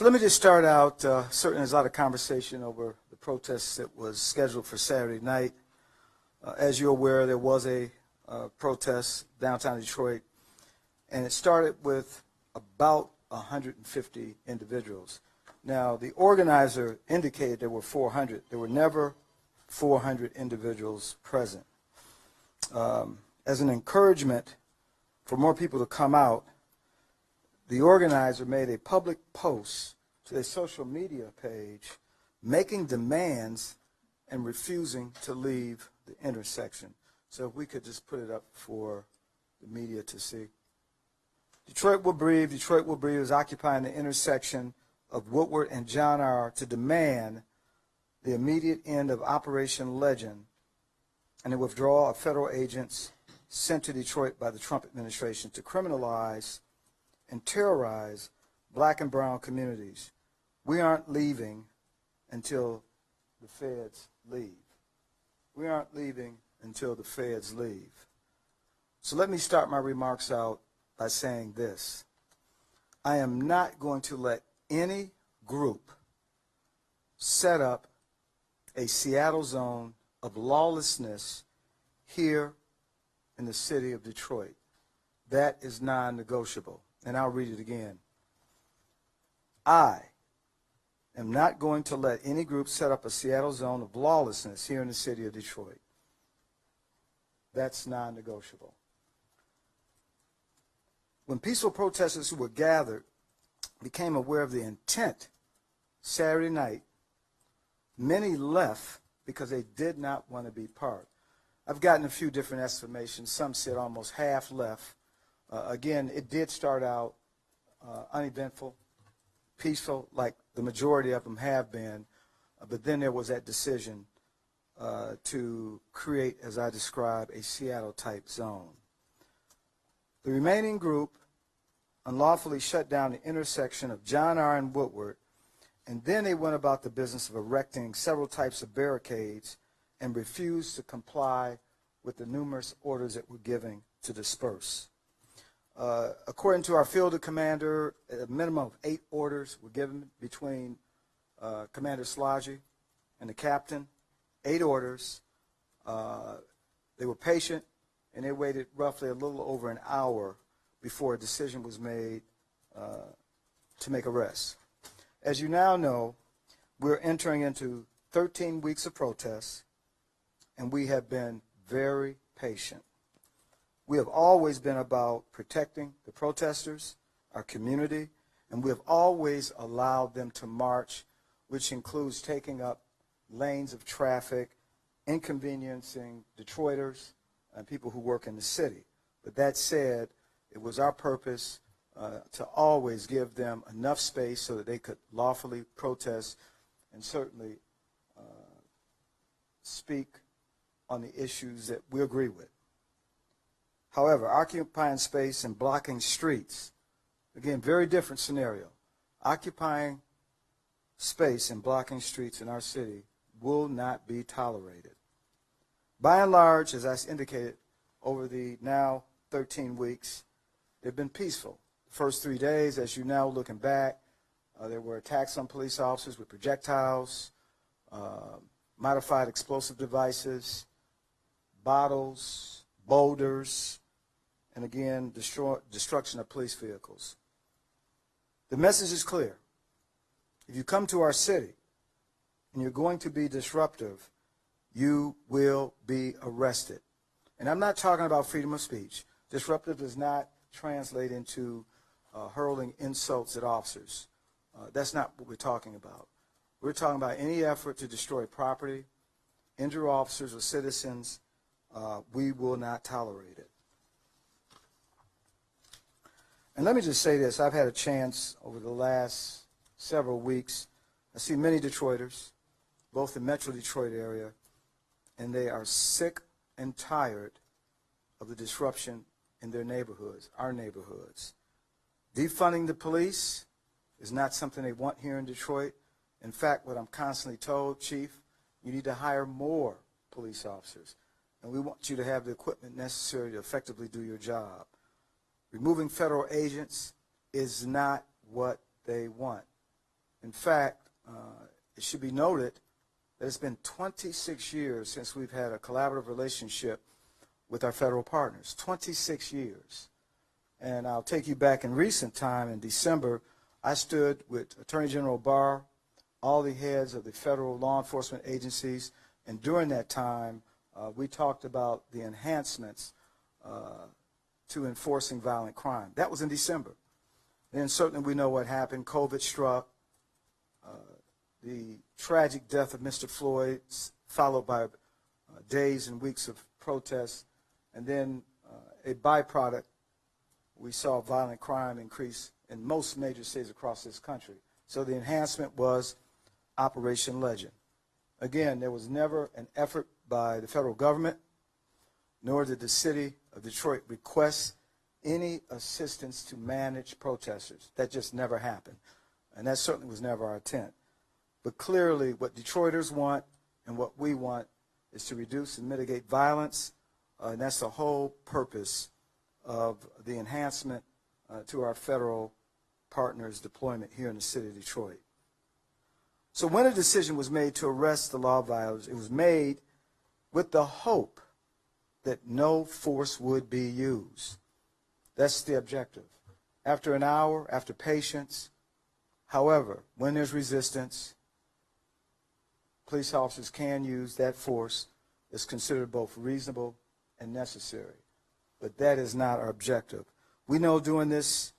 let me just start out. Certainly there's a lot of conversation over the protest that was scheduled for Saturday night. As you're aware, there was a protest downtown Detroit, and it started with about 150 individuals. Now, the organizer indicated there were 400. There were never 400 individuals present. As an encouragement for more people to come out, the organizer made a public post to their social media page making demands and refusing to leave the intersection. So if we could just put it up for the media to see. Detroit Will Breathe is occupying the intersection of Woodward and John R. to demand the immediate end of Operation Legend and the withdrawal of federal agents sent to Detroit by the Trump administration to criminalize and terrorize black and brown communities. We aren't leaving until the feds leave. We aren't leaving until the feds leave. So let me start my remarks out by saying this. I am not going to let any group set up a Seattle zone of lawlessness here in the city of Detroit. That is non-negotiable. And I'll read it again. I am not going to let any group set up a Seattle zone of lawlessness here in the city of Detroit. That's non-negotiable. When peaceful protesters who were gathered became aware of the intent Saturday night, many left because they did not want to be part. I've gotten a few different estimations. Some said almost half left. Again, it did start out uneventful, peaceful, like the majority of them have been, but then there was that decision to create, as I described, a Seattle-type zone. The remaining group unlawfully shut down the intersection of John R. and Woodward, and then they went about the business of erecting several types of barricades and refused to comply with the numerous orders that were given to disperse. According to our field commander, a minimum of 8 orders were given between Commander Slodgy and the captain. 8 orders. They were patient, and they waited roughly a little over an hour before a decision was made to make arrests. As you now know, we're entering into 13 weeks of protests, and we have been very patient. We have always been about protecting the protesters, our community, and we have always allowed them to march, which includes taking up lanes of traffic, inconveniencing Detroiters and people who work in the city. But that said, it was our purpose to always give them enough space so that they could lawfully protest and certainly speak on the issues that we agree with. However, occupying space and blocking streets, again, very different scenario. Occupying space and blocking streets in our city will not be tolerated. By and large, as I indicated, over the now 13 weeks, they've been peaceful. The first 3 days, as you now looking back, there were attacks on police officers with projectiles, modified explosive devices, bottles, boulders, and again, destruction of police vehicles. The message is clear. If you come to our city and you're going to be disruptive, you will be arrested. And I'm not talking about freedom of speech. Disruptive does not translate into hurling insults at officers. That's not what we're talking about. We're talking about any effort to destroy property, injure officers or citizens. We will not tolerate it. And let me just say this. I've had a chance over the last several weeks. I see many Detroiters, both in Metro Detroit area, and they are sick and tired of the disruption in their neighborhoods, our neighborhoods. Defunding the police is not something they want here in Detroit. In fact, what I'm constantly told, Chief, you need to hire more police officers. And we want you to have the equipment necessary to effectively do your job. Removing federal agents is not what they want. In fact, it should be noted that it's been 26 years since we've had a collaborative relationship with our federal partners. 26 years. And I'll take you back in recent time. In December, I stood with Attorney General Barr, all the heads of the federal law enforcement agencies, and during that time, we talked about the enhancements to enforcing violent crime. That was in December. Then certainly we know what happened. COVID struck. The tragic death of Mr. Floyd, followed by days and weeks of protests, and then a byproduct, we saw violent crime increase in most major cities across this country. So the enhancement was Operation Legend. Again, there was never an effort by the federal government, nor did the city of Detroit request any assistance to manage protesters. That just never happened. And that certainly was never our intent. But clearly what Detroiters want and what we want is to reduce and mitigate violence, and that's the whole purpose of the enhancement to our federal partners' deployment here in the city of Detroit. So when a decision was made to arrest the law violators, it was made with the hope that no force would be used. That's the objective. After an hour, after patience, however, when there's resistance, police officers can use that force that's considered both reasonable and necessary. But that is not our objective. We know during this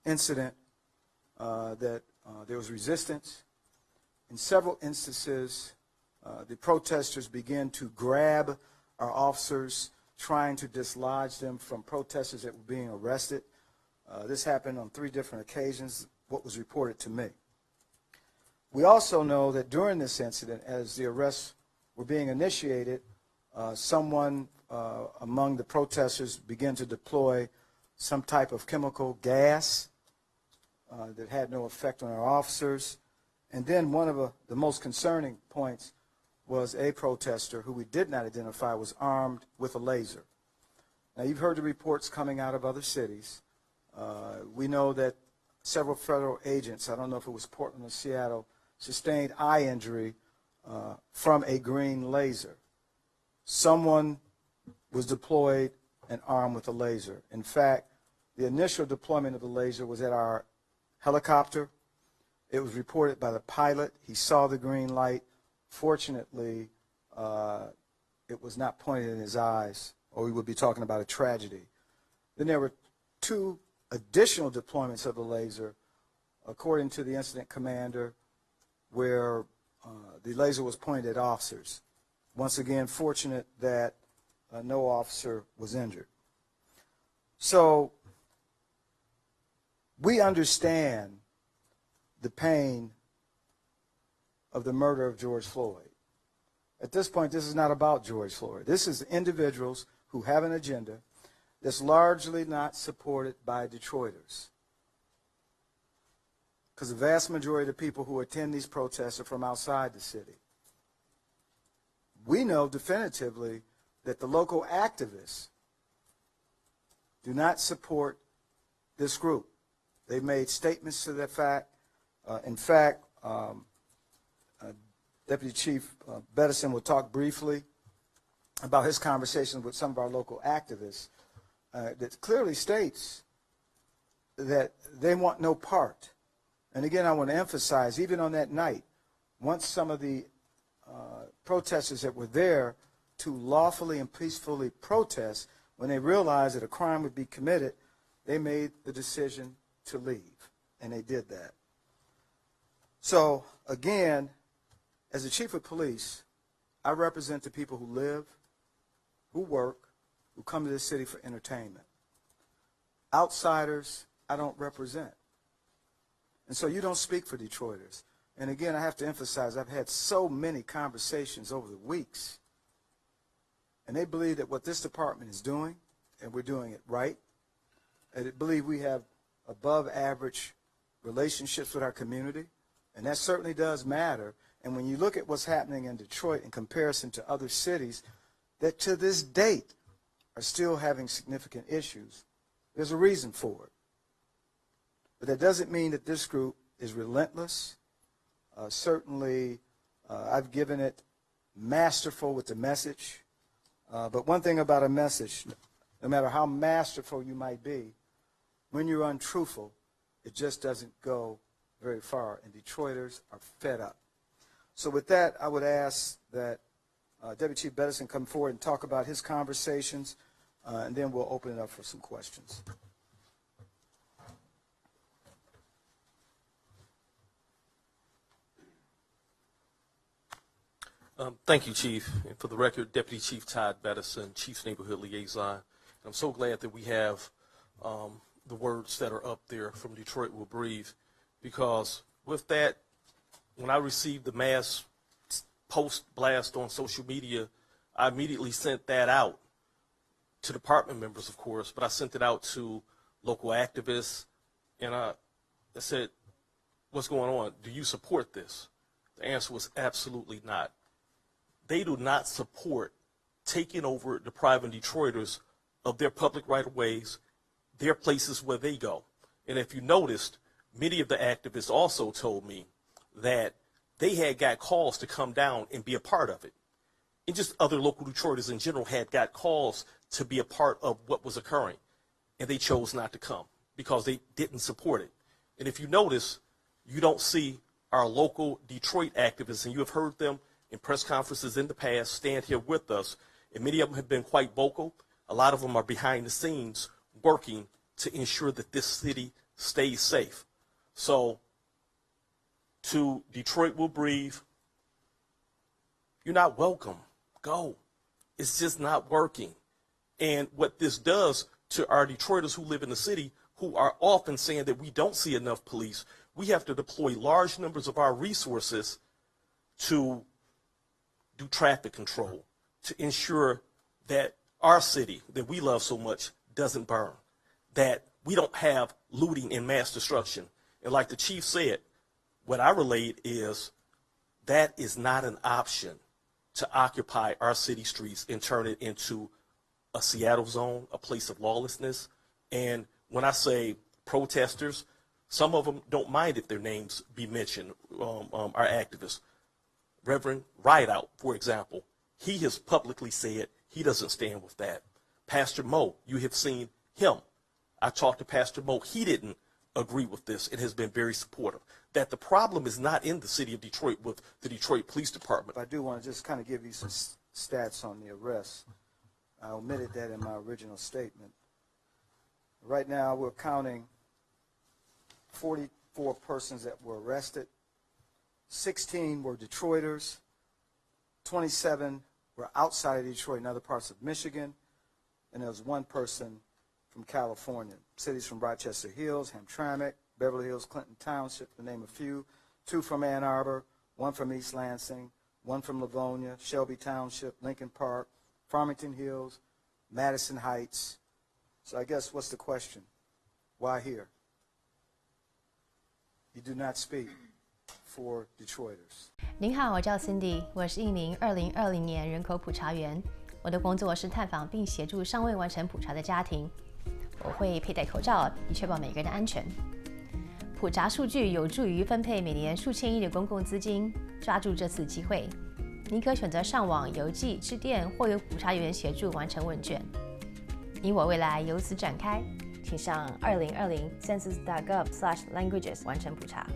incident that there was resistance. In several instances, the protesters began to grab our officers, trying to dislodge them from protesters that were being arrested. This happened on 3 different occasions, what was reported to me. We also know that during this incident, as the arrests were being initiated, someone among the protesters began to deploy some type of chemical gas that had no effect on our officers. And then one of the most concerning points was a protester who we did not identify was armed with a laser. Now, you've heard the reports coming out of other cities. We know that several federal agents, I don't know if it was Portland or Seattle, sustained eye injury from a green laser. Someone was deployed and armed with a laser. In fact, the initial deployment of the laser was at our helicopter. It was reported by the pilot. He saw the green light. Fortunately, it was not pointed in his eyes, or we would be talking about a tragedy. Then there were 2 additional deployments of the laser, according to the incident commander, where the laser was pointed at officers. Once again, fortunate that no officer was injured. So we understand the pain of the murder of George Floyd. At this point, this is not about George Floyd. This is individuals who have an agenda that's largely not supported by Detroiters. Because the vast majority of the people who attend these protests are from outside the city. We know definitively that the local activists do not support this group. They've made statements to that fact. In fact, Deputy Chief Bettison will talk briefly about his conversations with some of our local activists that clearly states that they want no part. And again, I want to emphasize, even on that night, once some of the protesters that were there to lawfully and peacefully protest, when they realized that a crime would be committed, they made the decision to leave, and they did that. So, again, as the chief of police, I represent the people who live, who work, who come to this city for entertainment. Outsiders, I don't represent. And so you don't speak for Detroiters. And again, I have to emphasize, I've had so many conversations over the weeks, and they believe that what this department is doing, and we're doing it right, and they believe we have above average relationships with our community, and that certainly does matter. And when you look at what's happening in Detroit in comparison to other cities that to this date are still having significant issues, there's a reason for it. But that doesn't mean that this group is relentless Certainly, I've given it masterful with the message. But one thing about a message, no matter how masterful you might be, when you're untruthful, it just doesn't go very far, and Detroiters are fed up. So with that, I would ask that Deputy Chief Bettison come forward and talk about his conversations, and then we'll open it up for some questions. Thank you, Chief. And for the record, Deputy Chief Todd Bettison, Chief's Neighborhood Liaison. And I'm so glad that we have the words that are up there from Detroit Will Breathe, because with that, when I received the mass post blast on social media, I immediately sent that out to department members, of course, but I sent it out to local activists, and I said, what's going on? Do you support this? The answer was absolutely not. They do not support taking over, depriving Detroiters of their public right-of-ways, their places where they go. And if you noticed, many of the activists also told me that they had got calls to come down and be a part of it. And just other local Detroiters in general had got calls to be a part of what was occurring. And they chose not to come because they didn't support it. And if you notice, you don't see our local Detroit activists, and you have heard them in press conferences in the past stand here with us, and many of them have been quite vocal. A lot of them are behind the scenes working to ensure that this city stays safe. So to Detroit Will Breathe, you're not welcome. Go. It's just not working. And what this does to our Detroiters who live in the city, who are often saying that we don't see enough police, we have to deploy large numbers of our resources to do traffic control, to ensure that our city that we love so much doesn't burn, that we don't have looting and mass destruction. And like the chief said, what I relayed is that is not an option to occupy our city streets and turn it into a Seattle zone, a place of lawlessness. And when I say protesters, some of them don't mind if their names be mentioned, our activists. Reverend Rideout, for example, he has publicly said he doesn't stand with that. Pastor Mo, you have seen him. I talked to Pastor Mo. He didn't agree with this and has been very supportive. That the problem is not in the city of Detroit with the Detroit Police Department. I do want to just kind of give you some stats on the arrests. I omitted that in my original statement. Right now, we're counting 44 persons that were arrested. 16 were Detroiters, 27 were outside of Detroit in other parts of Michigan, and there was one person from California. Cities from Rochester Hills, Hamtramck, Beverly Hills, Clinton Township, to name a few. 2 from Ann Arbor, 1 from East Lansing, 1 from Livonia, Shelby Township, Lincoln Park, Farmington Hills, Madison Heights. So I guess what's the question? Why here? You do not speak for Detroiters. 您好，我叫 Cindy， 我是一名2020年人口普查员。我的工作是探访并协助尚未完成普查的家庭。我会佩戴口罩，以确保每个人的安全。普查数据有助于分配每年数千亿的公共资金。抓住这次机会，您可选择上网、邮寄、致电，或由普查员协助完成问卷。你我未来由此展开，请上2020census.gov/languages 完成普查。